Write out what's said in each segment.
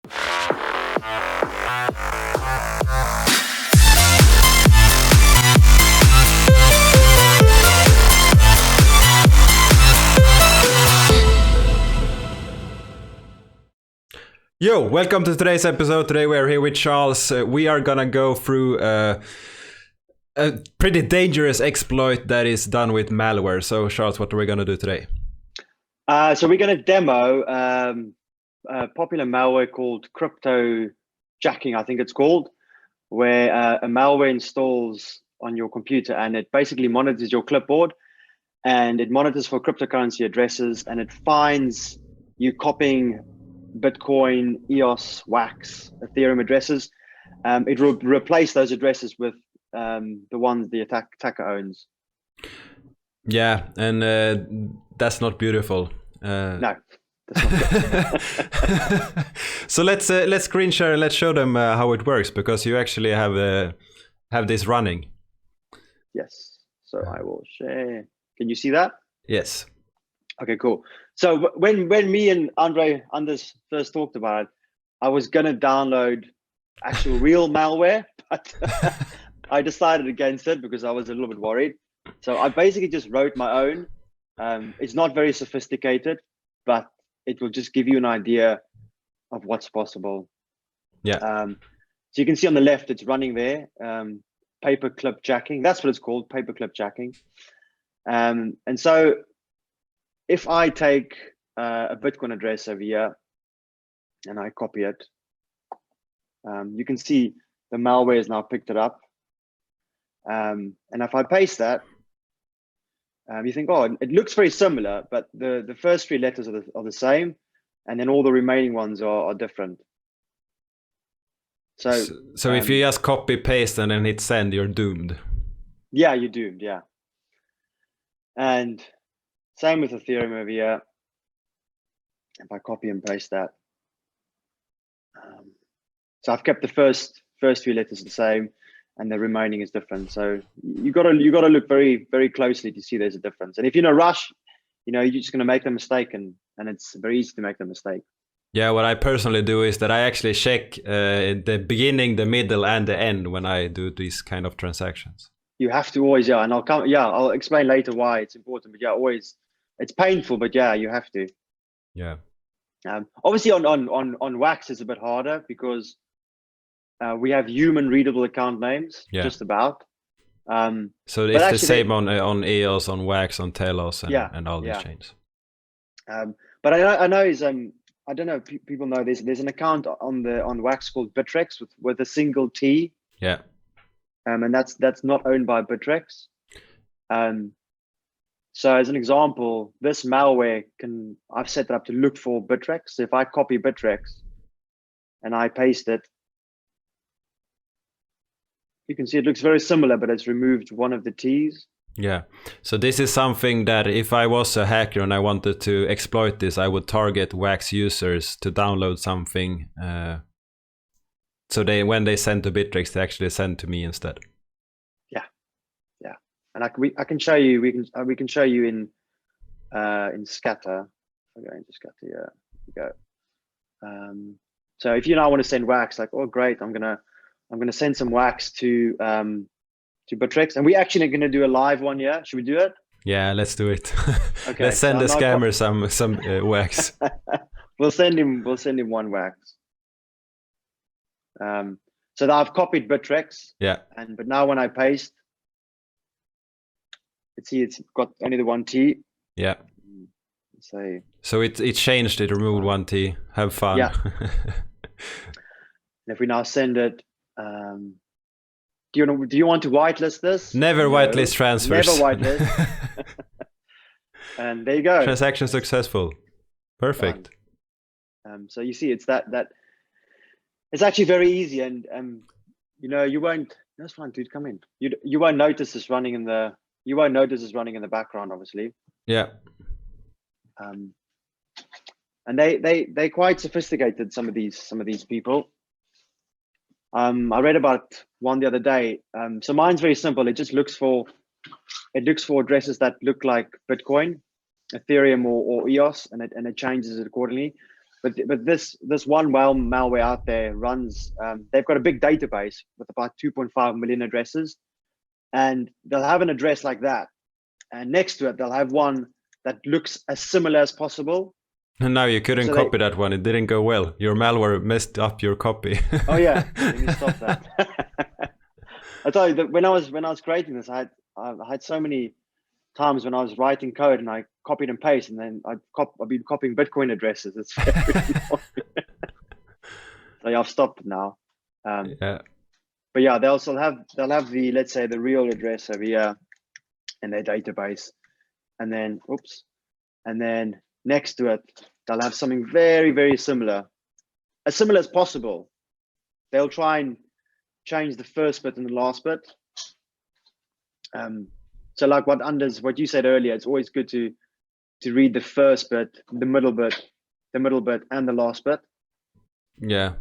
Yo, welcome to today's episode. Today we're here with Charles. We are gonna go through a pretty dangerous exploit that is done with malware. So Charles, what are we gonna do today? So we're gonna demo a popular malware called crypto jacking, I think it's called, where a malware installs on your computer and it basically monitors your clipboard and it monitors for cryptocurrency addresses and it finds you copying Bitcoin, EOS, WAX, Ethereum addresses. It will replace those addresses with the ones the attacker owns. Yeah, and that's not beautiful. No. That's not So let's screen share and let's show them how it works, because you actually have this running. Yes. So I will share. Can you see that? Yes. Okay, cool. So when me and Anders first talked about it, I was gonna download actual real malware, but I decided against it because I was a little bit worried. So I basically just wrote my own. It's not very sophisticated, but it will just give you an idea of what's possible. Yeah. So you can see on the left, it's running there. Paperclip jacking. That's what it's called, paperclip jacking. And so if I take a Bitcoin address over here and I copy it, you can see the malware has now picked it up. And if I paste that, you think, oh, it looks very similar, but the first three letters are the same, and then all the remaining ones are different. So if you just copy paste and then hit send, you're doomed. Yeah, you're doomed. Yeah. And same with Ethereum over here. If I copy and paste that, so I've kept the first few letters the same, and the remaining is different. So you gotta look very, very closely to see there's a difference. And if you're in a rush, you're just gonna make the mistake, and it's very easy to make the mistake. Yeah, what I personally do is that I actually check the beginning, the middle, and the end when I do these kind of transactions. You have to always, and I'll explain later why it's important. But always, it's painful, but you have to. Yeah. Obviously, on WAX it's a bit harder because we have human readable account names, just about. So it's actually the same on EOS, on WAX, on Telos, and all these chains. But I know is I don't know if people know there's an account on WAX called Bittrex with a single T. Yeah. And that's not owned by Bittrex. So as an example, this malware I've set it up to look for Bittrex. So if I copy Bittrex and I paste it, you can see it looks very similar, but it's removed one of the T's. Yeah. So this is something that if I was a hacker and I wanted to exploit this, I would target WAX users to download something. So when they send to Bittrex, they actually send to me instead. Yeah. And I can show you. We can show you in scatter. I'm going to scatter. Yeah. Here we go. So if you now want to send WAX, like, oh great, I'm gonna send some WAX to Bittrex, and we actually are gonna do a live one. Yeah, should we do it? Yeah, let's do it. Okay. Let's send the scammer some WAX. We'll send him one WAX. So now I've copied Bittrex. Yeah. But now when I paste, it's got only the one T. Yeah. So it changed. It removed one T. Have fun. Yeah. If we now send it, do you want to whitelist this? Never whitelist transfers. Never whitelist. And there you go. Transaction successful. Perfect. So you see, it's that it's actually very easy, and you won't. That's fine, dude. Come in. You won't notice this running in the. You won't notice this running in the background, obviously. Yeah. And they're quite sophisticated. Some of these people. I read about one the other day. So mine's very simple. It just looks for addresses that look like Bitcoin, Ethereum, or EOS, and it changes it accordingly. But this one malware out there runs. They've got a big database with about 2.5 million addresses, and they'll have an address like that, and next to it they'll have one that looks as similar as possible. And now you couldn't copy that one. It didn't go well. Your malware messed up your copy. Oh yeah, let me stop that. I tell you that when I was creating this, I had so many times when I was writing code and I copied and pasted, and then I've been copying Bitcoin addresses. It's very annoying. So yeah, I've stopped now. Yeah. But yeah, they'll have the, let's say, the real address over here in their database, and then next to it they'll have something very, very similar, as similar as possible. They'll try and change the first bit and the last bit. So like what you said earlier, it's always good to read the first bit, the middle bit, and the last bit. Yeah.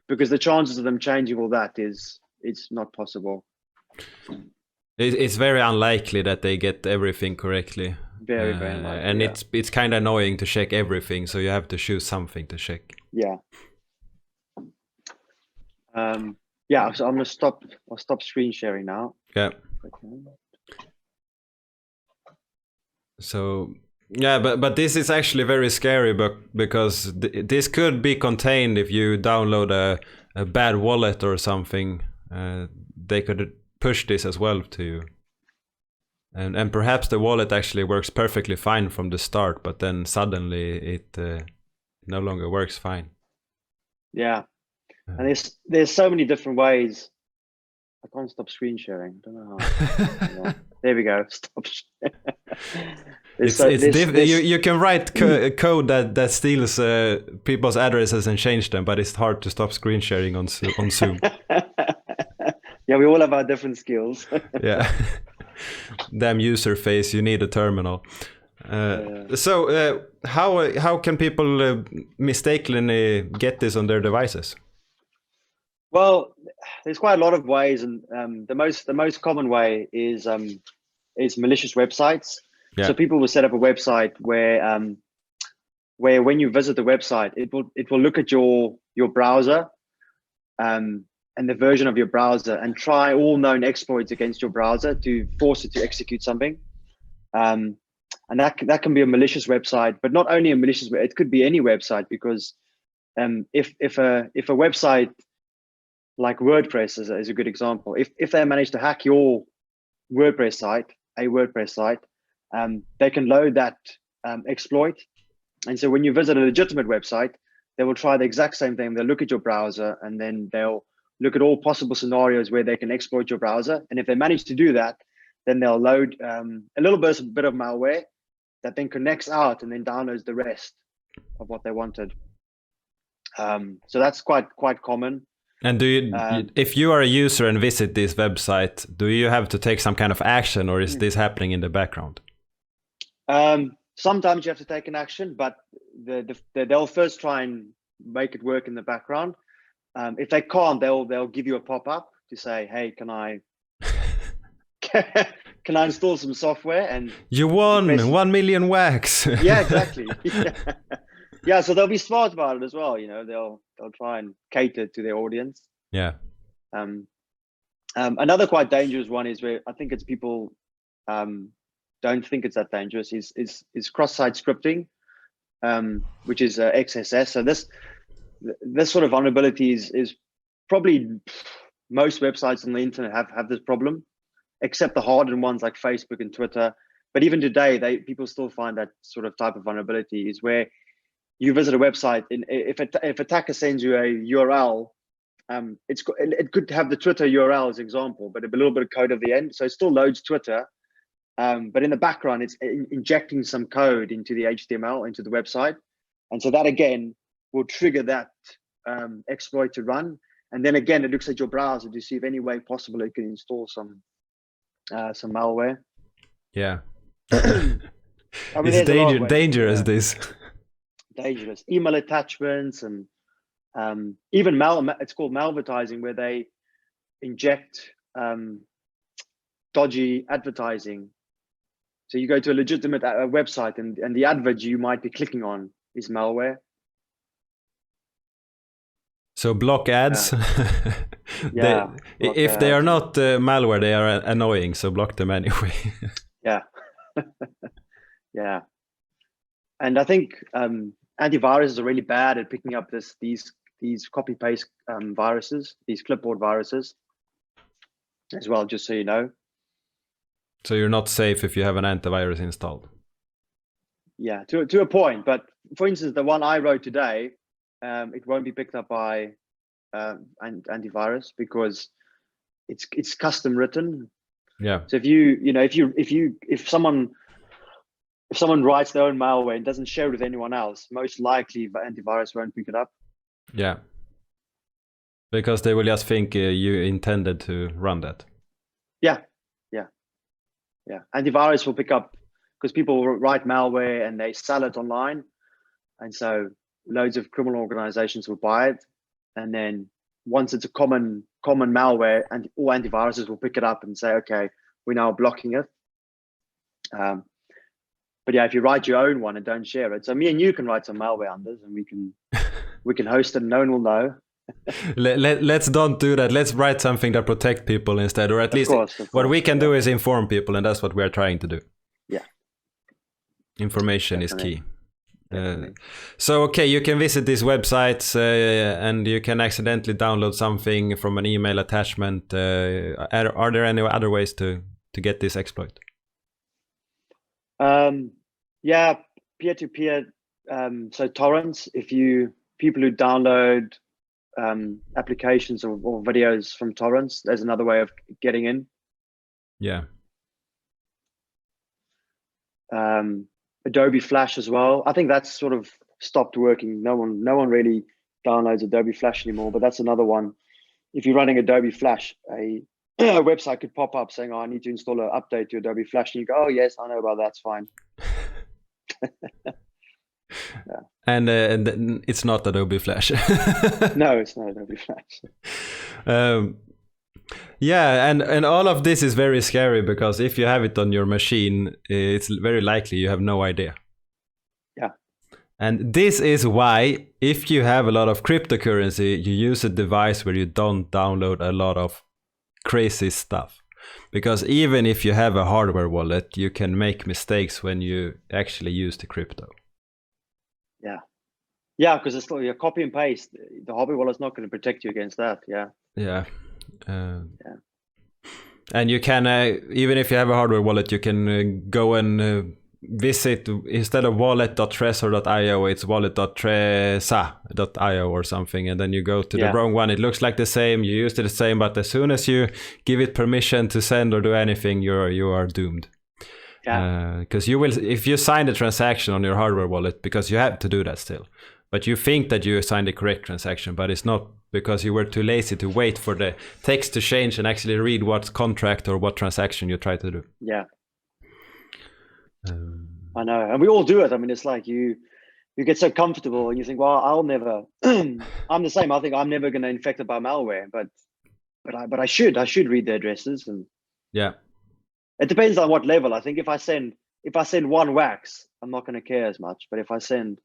Because the chances of them changing all that it's not possible. It's very unlikely that they get everything correctly. Very unlikely. And yeah. It's kind of annoying to check everything, so you have to choose something to check. Yeah. Yeah. So I'm gonna stop. I'll stop screen sharing now. Yeah. So yeah, but this is actually very scary, because this could be contained if you download a bad wallet or something. They could push this as well to you, and perhaps the wallet actually works perfectly fine from the start, but then suddenly it no longer works fine. Yeah, and there's so many different ways. I can't stop screen sharing. I don't know how. Yeah. There we go. Stop. You can write code that steals people's addresses and change them, but it's hard to stop screen sharing on Zoom. Yeah, we all have our different skills. Yeah. Damn user face, you need a terminal. So how can people mistakenly get this on their devices? Well, there's quite a lot of ways, and the most common way is malicious websites. Yeah. So people will set up a website where when you visit the website, it will look at your browser and the version of your browser and try all known exploits against your browser to force it to execute something. And that can be a malicious website, but not only a malicious, it could be any website, because if a website like WordPress is a good example, if they manage to hack your WordPress site, they can load that exploit. And so when you visit a legitimate website, they will try the exact same thing. They'll look at your browser, and then they'll look at all possible scenarios where they can exploit your browser. And if they manage to do that, then they'll load a little bit of malware that then connects out and then downloads the rest of what they wanted. So that's quite common. And do you, if you are a user and visit this website, do you have to take some kind of action, or is this happening in the background? Sometimes you have to take an action, but they'll first try and make it work in the background. If they can't, they'll give you a pop-up to say, "Hey, can I install some software?" And you won 1 million wax. Yeah, exactly. Yeah, so they'll be smart about it as well. You know, they'll try and cater to their audience. Yeah. Another quite dangerous one is where I think it's people don't think it's that dangerous is cross-site scripting, which is XSS. So this sort of vulnerability is probably most websites on the internet have this problem, except the hardened ones like Facebook and Twitter. But even today, people still find that sort of type of vulnerability is where you visit a website, and if attacker sends you a URL, it could have the Twitter URL as example, but a little bit of code at the end. So it still loads Twitter, but in the background, it's injecting some code into the HTML, into the website. And so that again will trigger that exploit to run. And then again, it looks at your browser to see if any way possible it can install some malware. Yeah. I mean, it's dangerous, this. Dangerous email attachments, and even it's called malvertising, where they inject dodgy advertising. So you go to a legitimate website, and the advert you might be clicking on is malware. So block ads. Yeah. If they are not malware, they are annoying. So block them anyway. Yeah. Yeah. And I think antiviruses are really bad at picking up these copy paste viruses, these clipboard viruses as well, just so you know. So you're not safe if you have an antivirus installed. Yeah, to a point. But for instance, the one I wrote today, it won't be picked up by antivirus because it's custom written. Yeah. So if someone writes their own malware and doesn't share it with anyone else, most likely the antivirus won't pick it up. Yeah. Because they will just think you intended to run that. Yeah. Antivirus will pick up because people write malware and they sell it online, and so loads of criminal organizations will buy it, and then once it's a common malware, and all antiviruses will pick it up and say, okay, we're now blocking it. But yeah, if you write your own one and don't share it, so me and you can write some malware unders, and we can host it and no one will know. Let's don't do that. Let's write something that protects people instead, or at least what we can do is inform people, and that's what we're trying to do. Yeah, information is key. So okay, you can visit these websites and you can accidentally download something from an email attachment. Are there any other ways to get this exploit? Yeah, peer-to-peer. So torrents. People who download applications or videos from torrents, there's another way of getting in. Yeah. Adobe Flash as well. I think that's sort of stopped working. No one really downloads Adobe Flash anymore, but that's another one. If you're running Adobe Flash, a website could pop up saying, oh, I need to install an update to Adobe Flash, and you go, oh yes, I know about that, it's fine. Yeah. And it's not Adobe Flash. No, it's not Adobe Flash. Yeah, and all of this is very scary because if you have it on your machine, it's very likely you have no idea. Yeah. And this is why, if you have a lot of cryptocurrency, you use a device where you don't download a lot of crazy stuff. Because even if you have a hardware wallet, you can make mistakes when you actually use the crypto. Yeah. Yeah, because it's still your copy and paste. The hardware wallet's not going to protect you against that. Yeah. Yeah. And you can, even if you have a hardware wallet, you can go and visit, instead of wallet.trezor.io, it's wallet.treza.io or something, and then you go to the wrong one. It looks like the same, you used it the same, but as soon as you give it permission to send or do anything, you are doomed. Yeah. Because you will, if you sign the transaction on your hardware wallet, because you have to do that still, but you think that you signed the correct transaction, but it's not, because you were too lazy to wait for the text to change and actually read what contract or what transaction you try to do. Yeah. I know, and we all do it. I mean, it's like you get so comfortable and you think, well, I'll never, I'm the same. I think I'm never going to infect it by malware, but I should read the addresses. And yeah, it depends on what level. I think if I send one wax, I'm not going to care as much. But if I send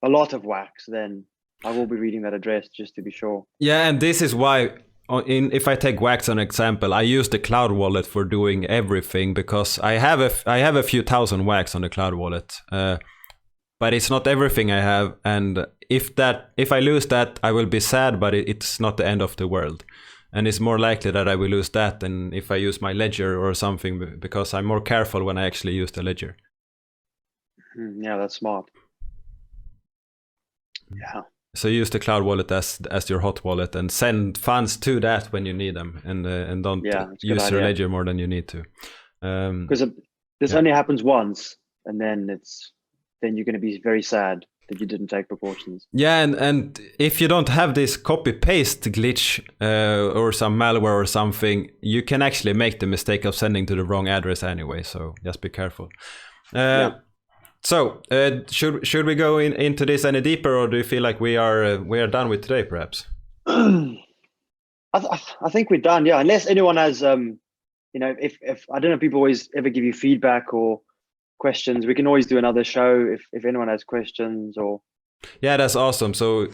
a lot of wax, then I will be reading that address just to be sure. Yeah, and this is why, if I take Wax as an example, I use the cloud wallet for doing everything, because I have a few thousand Wax on the cloud wallet, but it's not everything I have. And if I lose that, I will be sad, but it's not the end of the world. And it's more likely that I will lose that than if I use my ledger or something, because I'm more careful when I actually use the ledger. Yeah, that's smart. Yeah. So use the cloud wallet as your hot wallet and send funds to that when you need them, and don't use your ledger more than you need to. Because this only happens once, and then you're going to be very sad that you didn't take precautions. Yeah, and if you don't have this copy paste glitch or some malware or something, you can actually make the mistake of sending to the wrong address anyway. So just be careful. So, should we go into this any deeper, or do you feel like we are done with today, perhaps? I think we're done. Yeah, unless anyone has, if I don't know, if people always ever give you feedback or questions, we can always do another show if anyone has questions or. Yeah, that's awesome. So,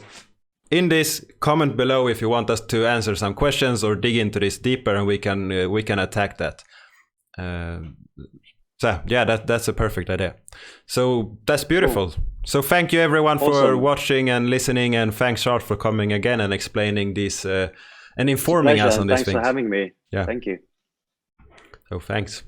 in this, comment below if you want us to answer some questions or dig into this deeper, and we can attack that. So yeah, that's a perfect idea. So that's beautiful. Cool. So thank you everyone for watching and listening, and thanks Charles for coming again and explaining these and informing us on these things. Thanks for having me. Yeah. Thank you. So thanks.